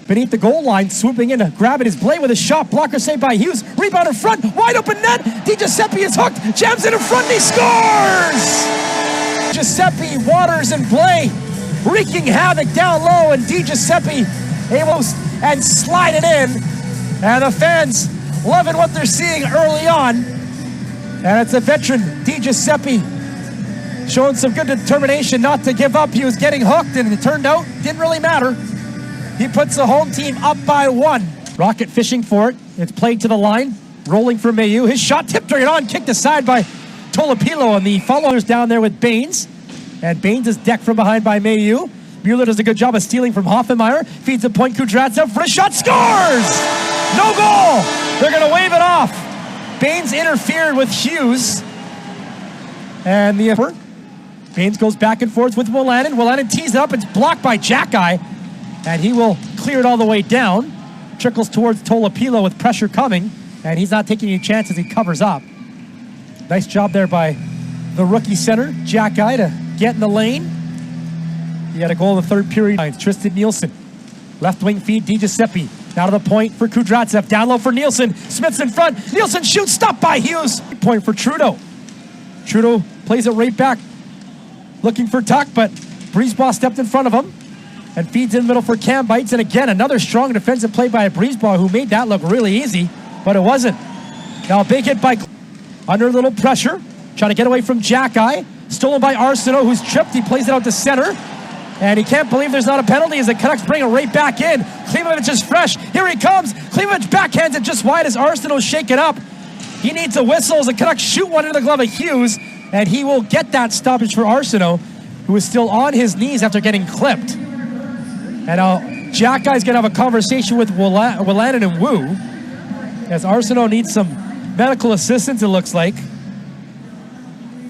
beneath the goal line, swooping in to grab it is Blay with a shot. Blocker saved by Hughes. Rebound in front. Wide open net. DiGiuseppe is hooked. Jams it in front and he scores! Giuseppe, Waters, and Blay wreaking havoc down low, and DiGiuseppe able and slide it in. And the fans loving what they're seeing early on. And it's a veteran, DiGiuseppe, showing some good determination not to give up. He was getting hooked, and it turned out didn't really matter. He puts the home team up by 1. Rocket fishing for it. It's played to the line. Rolling for Mailloux. His shot tipped it on, kicked aside by Tolopilo, and the followers down there with Baines. And Baines is decked from behind by Mailloux. Mueller does a good job of stealing from Hoffenmeyer. Feeds the point. Kudratsev for a shot. Scores! No goal! They're going to wave it off. Baines interfered with Hughes. And the effort. Baines goes back and forth with Wolanin. Wolanin tees it up. It's blocked by Xhekaj. And he will clear it all the way down. Trickles towards Tolopilo with pressure coming. And he's not taking any chances. He covers up. Nice job there by the rookie center, Xhekaj, to get in the lane. He had a goal in the third period. Tristan Nielsen. Left wing feed, DiGiuseppe. Now to the point for Kudratsev. Down low for Nielsen. Smith's in front. Nielsen shoots. Stopped by Hughes. Point for Trudeau. Trudeau plays it right back. Looking for Tuck, but Brisebois stepped in front of him. And feeds in the middle for Cam Bites. And again, another strong defensive play by Brisebois, who made that look really easy. But it wasn't. Now a big hit by under a little pressure. Trying to get away from Xhekaj. Stolen by Arsenault, who's tripped. He plays it out to center. And he can't believe there's not a penalty as the Canucks bring it right back in. Klimovich is fresh. Here he comes. Klimovich backhands it just wide as Arsenault shake it up. He needs a whistle as the Canucks shoot one into the glove of Hughes. And he will get that stoppage for Arsenault, who is still on his knees after getting clipped. And now Xhekaj's going to have a conversation with Wolanin and Woo, as Arsenault needs some medical assistance, it looks like.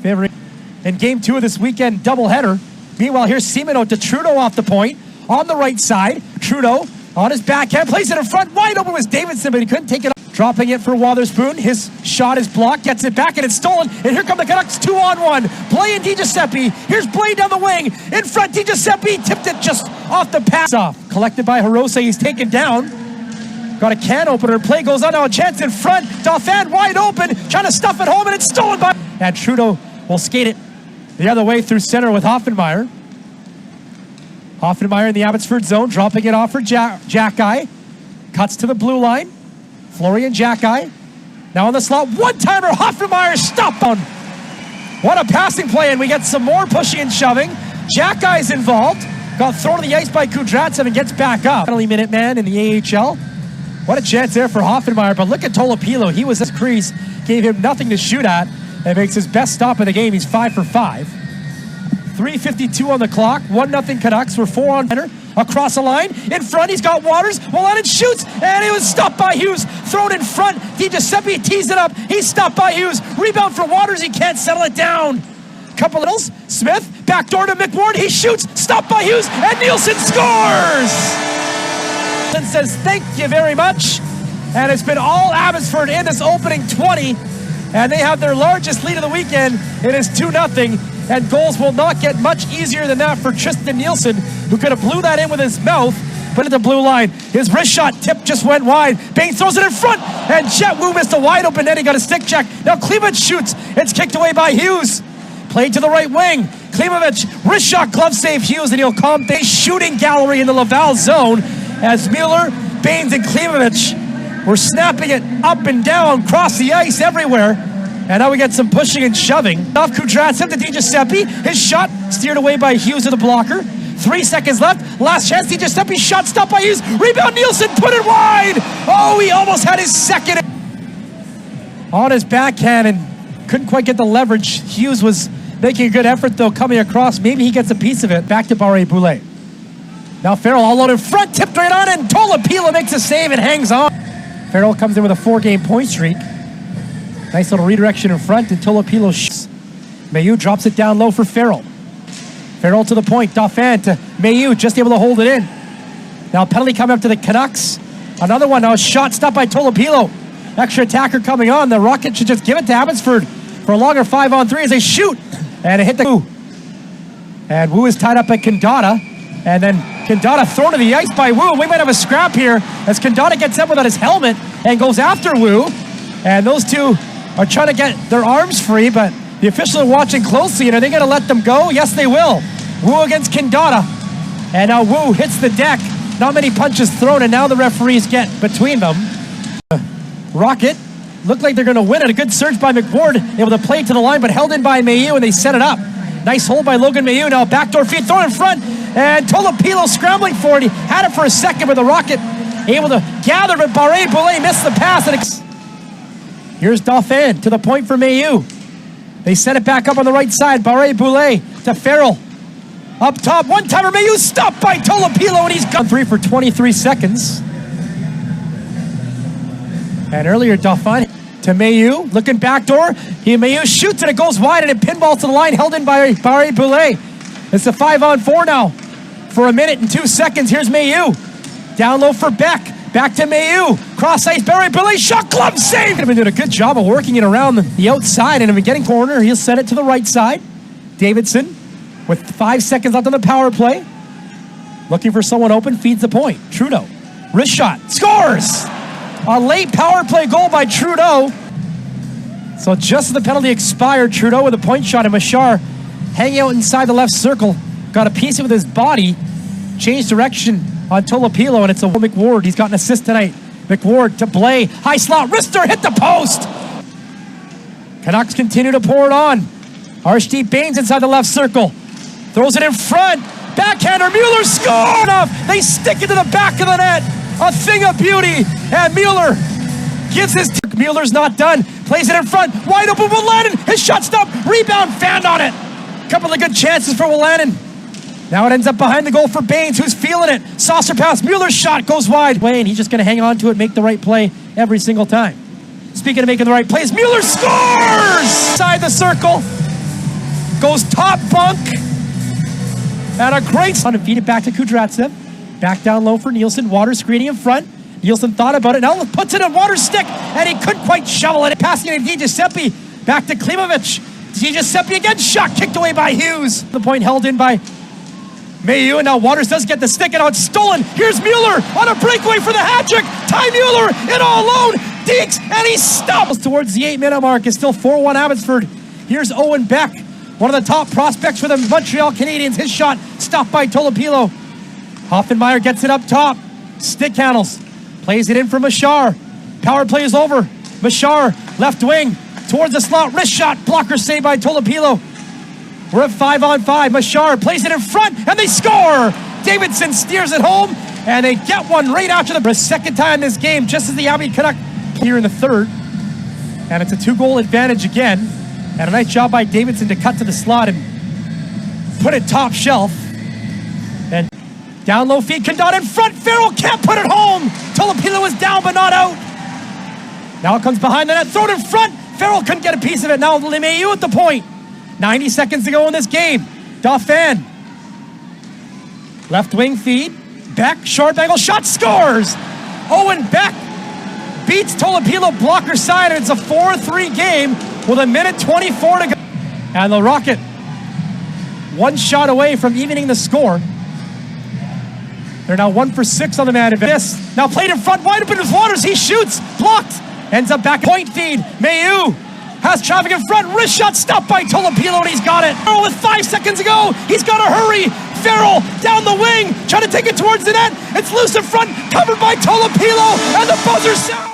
In game 2 of this weekend doubleheader. Meanwhile, here's Simoneau to Trudeau off the point. On the right side, Trudeau on his backhand, plays it in front. Wide open was Davidson, but he couldn't take it up. Dropping it for Wotherspoon. His shot is blocked, gets it back, and it's stolen. And here come the Canucks, 2-on-1. Blay and DiGiuseppe. Here's Blay down the wing. In front, DiGiuseppe tipped it just off the pass. Off. Collected by Hirose. He's taken down. Got a can opener. Play goes on now. A chance in front. Dauphin wide open. Trying to stuff it home, and it's stolen by... And Trudeau will skate it the other way through center with Hoffenmeyer. Hoffenmeyer in the Abbotsford zone, dropping it off for Xhekaj. Cuts to the blue line. Florian Xhekaj. Now on the slot. One-timer. Hoffenmeyer stopped on. What a passing play, and we get some more pushing and shoving. Xhekaj's involved. Got thrown to the ice by Kudratsev and gets back up. Penalty minute man in the AHL. What a chance there for Hoffenmeyer, but look at Tolopilo. He was his crease, gave him nothing to shoot at, and makes his best stop of the game. He's 5 for 5. 3:52 on the clock. 1-0 Canucks. We're 4 on center. Across the line. In front, he's got Waters. Wolanin shoots, and it was stopped by Hughes. Thrown in front. DiGiuseppe tees it up. He's stopped by Hughes. Rebound for Waters. He can't settle it down. Couple of littles. Smith. Backdoor to McWard. He shoots. Stopped by Hughes. And Nielsen scores! And says thank you very much. And it's been all Abbotsford in this opening 20. And they have their largest lead of the weekend. It is 2-0. And goals will not get much easier than that for Tristan Nielsen, who could have blew that in with his mouth, but at the blue line. His wrist shot tip just went wide. Baines throws it in front, and Jet Woo missed a wide open net. He got a stick check. Now Klimovich shoots. It's kicked away by Hughes. Played to the right wing. Klimovich, wrist shot, glove save Hughes, and he'll calm the shooting gallery in the Laval zone as Mueller, Baines, and Klimovich were snapping it up and down, across the ice, everywhere. And now we get some pushing and shoving. Off Kudratsev to DiGiuseppe. His shot steered away by Hughes to the blocker. 3 seconds left. Last chance. DiGiuseppe shot stopped by Hughes. Rebound Nielsen. Put it wide. Oh, he almost had his second. On his backhand and couldn't quite get the leverage. Hughes was making a good effort though coming across. Maybe he gets a piece of it. Back to Barré-Boulet. Now Farrell all out in front. Tipped right on and Tolopilo makes a save and hangs on. Farrell comes in with a 4-game point streak. Nice little redirection in front, and Tolopilo shoots. Mailloux drops it down low for Farrell. Farrell to the point. Dauphin to Mailloux, just able to hold it in. Now penalty coming up to the Canucks. Another one now, a shot stopped by Tolopilo. Extra attacker coming on. The Rockets should just give it to Abbotsford for a longer 5-on-3 as they shoot. And it hit the Woo. And Woo is tied up at Condotta. And then Condotta thrown to the ice by Woo. We might have a scrap here as Condotta gets up without his helmet and goes after Woo. And those two are trying to get their arms free, but the officials are watching closely, and are they going to let them go? Yes, they will. Woo against Condotta. And now Woo hits the deck. Not many punches thrown, and now the referees get between them. Rocket looked like they're going to win it. A good surge by McWard, able to play to the line, but held in by Mailloux, and they set it up. Nice hold by Logan Mailloux. Now backdoor feed thrown in front, and Tolopilo scrambling for it. He had it for a second, but the Rocket able to gather, but Barré-Boulet missed the pass. And here's Dauphin to the point for Mailloux. They set it back up on the right side. Barré-Boulet to Farrell. Up top, one-timer, Mailloux stopped by Tolopilo, and he's gone 3 for 23 seconds. And earlier, Dauphin to Mailloux, looking backdoor. Mailloux shoots and it goes wide, and it pinballs to the line, held in by Barré-Boulet. It's a 5-on-4 now for 1 minute and 2 seconds. Here's Mailloux. Down low for Beck. Back to Mailloux. Cross ice, Barré-Boulet, shot, glove save. They've been doing a good job of working it around the outside, and if it's getting corner, he'll set it to the right side. Davidson with 5 seconds left on the power play. Looking for someone open, feeds the point. Trudeau, wrist shot, scores! A late power play goal by Trudeau. So just as the penalty expired, Trudeau with a point shot, and Mesar hanging out inside the left circle. Got a piece of it with his body. Changed direction on Tolopilo, and it's a McWard. He's got an assist tonight. McWard to Blais. High slot, wrister, hit the post! Canucks continue to pour it on. Archdeep Baines inside the left circle. Throws it in front. Backhander, Mueller scored enough. They stick it to the back of the net. A thing of beauty. And Mueller gives his... Mueller's not done. Plays it in front. Wide open, Wolanin. His shot stopped. Rebound, fanned on it. Couple of good chances for Wolanin. Now it ends up behind the goal for Baines, who's feeling it. Saucer pass. Mueller's shot goes wide. And he's just going to hang on to it, make the right play every single time. Speaking of making the right plays, Mueller scores! Inside the circle. Goes top bunk. And a great... And feed it back to Kudratsev. Back down low for Nielsen. Water screening in front. Nielsen thought about it. Now puts it in Water's stick. And he couldn't quite shovel it. Passing it to DiGiuseppe. Back to Klimovich. DiGiuseppe again. Shot kicked away by Hughes. The point held in by Mailloux. And now Waters does get the stick. And now it's stolen. Here's Mueller on a breakaway for the hat trick. Ty Mueller in all alone. Deeks. And he stops towards the 8-minute mark. It's still 4-1 Abbotsford. Here's Owen Beck. One of the top prospects for the Montreal Canadiens. His shot stopped by Tolopilo. Hoffenmeyer gets it up top. Stick handles. Plays it in for Mesar. Power play is over. Mesar, left wing, towards the slot. Wrist shot. Blocker saved by Tolopilo. We're at 5-on-5. Mesar plays it in front, and they score! Davidson steers it home, and they get one right after the second time this game, just as the Abbey Canuck here in the third. And it's a 2-goal advantage again. And a nice job by Davidson to cut to the slot and put it top shelf. And down low feed, Condotta in front. Farrell can't put it home. Tolopilo is down but not out. Now it comes behind the net, thrown in front. Farrell couldn't get a piece of it. Now Mailloux at the point. 90 seconds to go in this game. Dauphin. Left wing feed. Beck, sharp angle shot, scores. Owen Beck beats Tolopilo blocker side, and it's a 4-3 game with 1:24 to go. And the Rocket, one shot away from evening the score. They're now 1 for 6 on the man advance. Now played in front, wide open with Waters. He shoots, blocked, ends up back. Point feed. Mailloux has traffic in front. Wrist shot stopped by Tolopilo, and he's got it. Farrell with 5 seconds to go. He's got to hurry. Farrell down the wing, trying to take it towards the net. It's loose in front, covered by Tolopilo, and the buzzer sound.